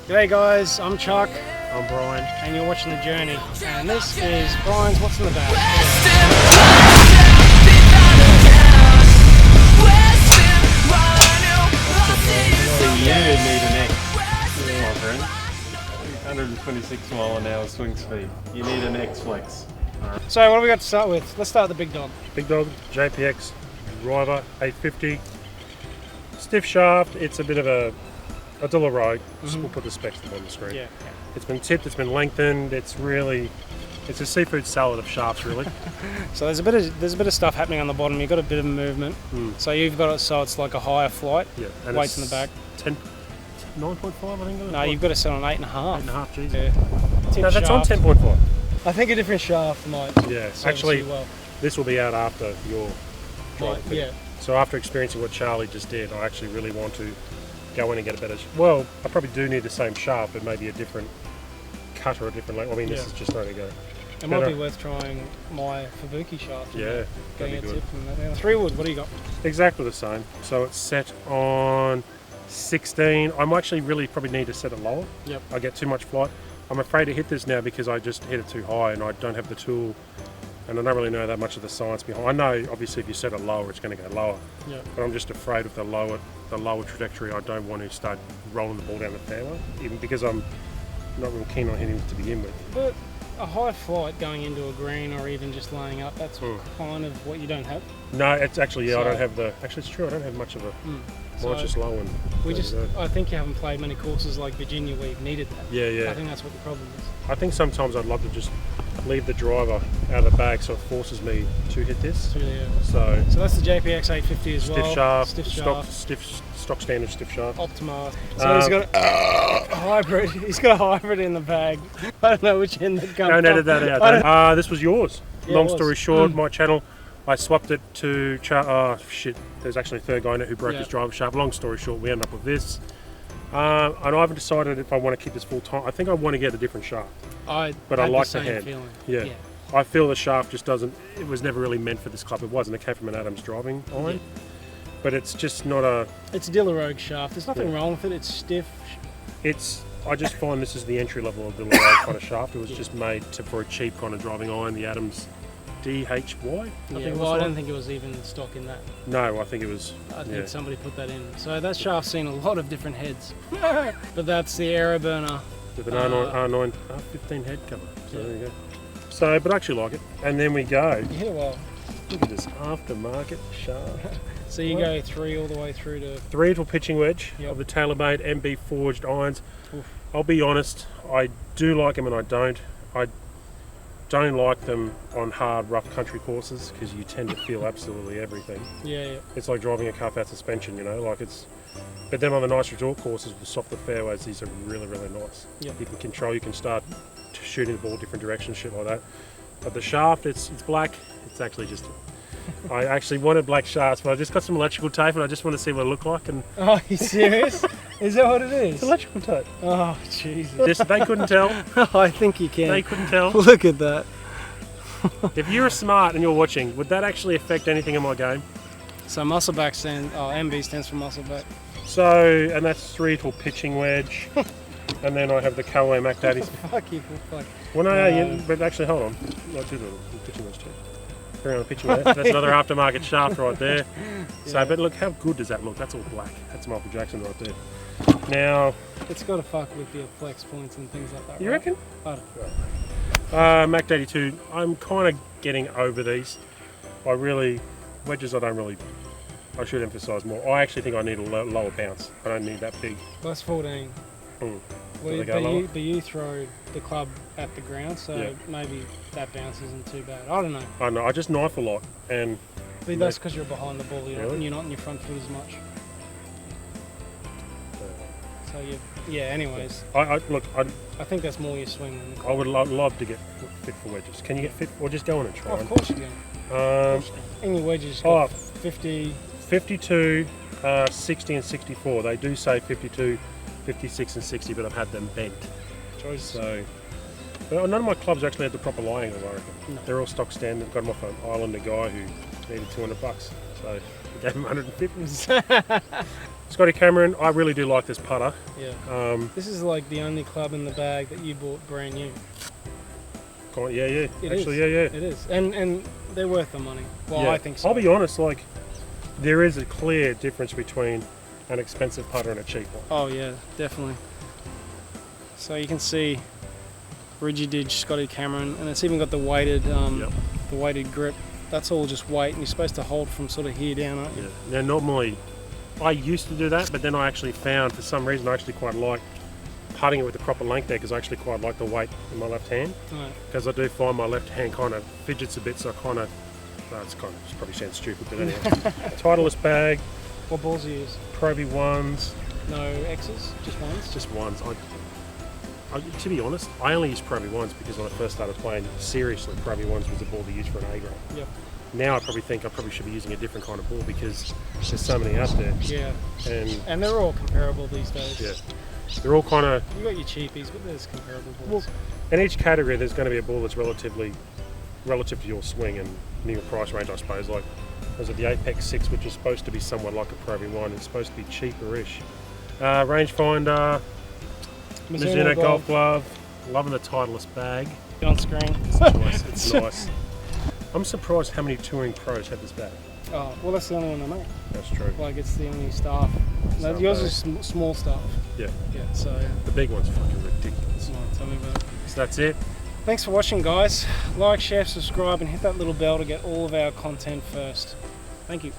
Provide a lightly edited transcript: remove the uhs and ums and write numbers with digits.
G'day guys, I'm Chuck. I'm Brian. And you're watching The Journey. And this is Brian's What's in the Bag. You need an X, my friend. 126 mile an hour swing speed. You need an X flex. So what have we got to start with? Let's start with the big dog. Big dog, JPX driver, 850. Stiff shaft, it's a bit of a Dilla Rogue. We'll put the specs on the screen. Yeah. It's been tipped, it's been lengthened, it's a seafood salad of shafts really. So there's a bit of stuff happening on the bottom. You've got a bit of movement. So you've got it so it's like a higher flight. Yeah. And weights in the back. 9.5 I think. No, you've got to set on 8.5. 8.5, geez. Yeah. No, that's shaft. on 10.5. I think a different shaft might. Yeah, serve actually, you well. this will be out after your drive. Yeah. So after experiencing what Charlie just did, I actually really want to go in and get a better. Well, I probably do need the same shaft, but maybe a different cut or a different length. I mean, this is just only go. It might be worth trying my Fubuki shaft. Yeah, getting that'd a be tip from that. Yeah. 3 wood, what do you got? Exactly the same. So it's set on 16. I'm actually really probably need to set it lower. Yep. I get too much flight. I'm afraid to hit this now because I just hit it too high and I don't have the tool and I don't really know that much of the science behind. I know obviously if you set it lower it's going to go lower. Yep. But I'm just afraid of the lower trajectory. I don't want to start rolling the ball down the fairway, even because I'm not real keen on hitting it to begin with. But a high flight going into a green or even just laying up, that's kind of what you don't have. No, it's actually, So- I don't have the, actually it's true, I don't have much of a, So mine's just low and I think you haven't played many courses like Virginia where you've needed that. Yeah. I think that's what the problem is. I think sometimes I'd love to just leave the driver out of the bag so it forces me to hit this. So So that's the JPX 850 as well. stiff shaft, stock standard stiff shaft. Optima. So he's got a hybrid. He's got a hybrid in the bag. I don't know which end that comes Don't from. edit that out. This was yours. Yeah, Long it was. story short, my channel, I swapped it to, there's actually a third guy in it who broke his driver shaft. Long story short, we ended up with this. And I haven't decided if I want to keep this full time. I think I want to get a different shaft. But I like the head. Feeling. Yeah. I feel the shaft just doesn't, it was never really meant for this club. It wasn't. It came from an Adams driving iron. Yeah. But it's just not a... It's a Dilla Rogue shaft. There's nothing wrong with it. It's stiff. I just find this is the entry level of the Dilla Rogue kind of shaft. It was just made for a cheap kind of driving iron, the Adams DHY. I don't think it was even stock in that. No, I think it was... I think somebody put that in. So that shaft's seen a lot of different heads. But that's the aero burner. With an R9, R15 head cover. So there you go. So, but I actually like it. And then we go. Yeah, well. Look at this aftermarket shaft. So you go 3 all the way through to... 3 to a pitching wedge of the TaylorMade MB forged irons. Oof. I'll be honest, I do like them and I don't. I don't like them on hard, rough country courses because you tend to feel absolutely everything. Yeah. It's like driving a car without suspension, you know, like it's... But then on the nice resort courses with softer fairways, these are really, really nice. Yeah. You can control, you can start shooting the ball different directions, shit like that. But the shaft, it's black. It's actually just... I actually wanted black shafts, but I just got some electrical tape and I just want to see what it looked like. And Oh, are you serious? Is that what it is? it's electrical tape. Oh, Jesus. They couldn't tell. I think you can. They couldn't tell. Look at that. If you're smart and you're watching, would that actually affect anything in my game? So muscleback MB stands for muscleback. So, and that's 3 to a pitching wedge. And then I have the Callaway Mac Daddies. Fuck you, fuck. Well, no, but actually, hold on. I do the pitching wedge too. Carry on the pitching wedge. That's another aftermarket shaft right there. So, but look, how good does that look? That's all black. That's Michael Jackson right there. Now, it's got to fuck with your flex points and things like that. You reckon? I don't. Mac Daddy 2. I'm kind of getting over these. Wedges I should emphasise more. I actually think I need a lower bounce. I don't need that big. That's 14. Well, but you throw the club at the ground, so maybe that bounce isn't too bad. I don't know. I don't know. I just knife a lot, and but that's because you're behind the ball. You're not in your front foot as much. So anyways. I think that's more your swing. Than the club. I would love to get fit for wedges. Can you get fit, or just go in and try? Of course you can. Any wedges? 50, 52, 60, and 64. They do say 52. 56 and 60, but I've had them bent. So, but none of my clubs actually had the proper lie angles, I reckon. No. They're all stock standard. Got them off an Islander guy who needed $200, so we gave him 150. Scotty Cameron, I really do like this putter. Yeah. This is like the only club in the bag that you bought brand new. Yeah. It Actually, is. It is, and they're worth the money. Well, yeah. I think so. I'll be honest, like there is a clear difference between an expensive putter and a cheap one. Oh yeah, definitely. So you can see Rigididge Scotty Cameron, and it's even got the weighted, the weighted grip. That's all just weight, and you're supposed to hold from sort of here down, aren't you? Yeah. Now normally, I used to do that, but then I actually found for some reason I actually quite like putting it with the proper length there because I actually quite like the weight in my left hand. Right. Because I do find my left hand kind of fidgets a bit, so I kind of, it's probably sounds stupid, but anyway. Titleist bag. What balls do you use? Pro V1s. No X's, just ones? Just ones. To be honest, I only use Pro V1s because when I first started playing seriously, Pro V1s was the ball to use for an A grade. Yep. Now I probably think I probably should be using a different kind of ball because there's so many out there. Yeah. And they're all comparable these days. Yeah. They're all kind of... You got your cheapies, but there's comparable balls. Well, in each category, there's going to be a ball that's relative to your swing and your price range, I suppose. Like, there's the Apex 6, which is supposed to be somewhat like a Pro V1. It's supposed to be cheaper-ish. Rangefinder, Mizuno golf glove. Loving the Titleist bag. On screen. It's nice. It's nice. I'm surprised how many touring pros have this bag. Oh, well, that's the only one I make. That's true. Like, it's the only staff. No, yours is small stuff. Yeah. Yeah, so... The big one's fucking ridiculous. No, tell me about it. So that's it. Thanks for watching, guys. Like, share, subscribe, and hit that little bell to get all of our content first. Thank you.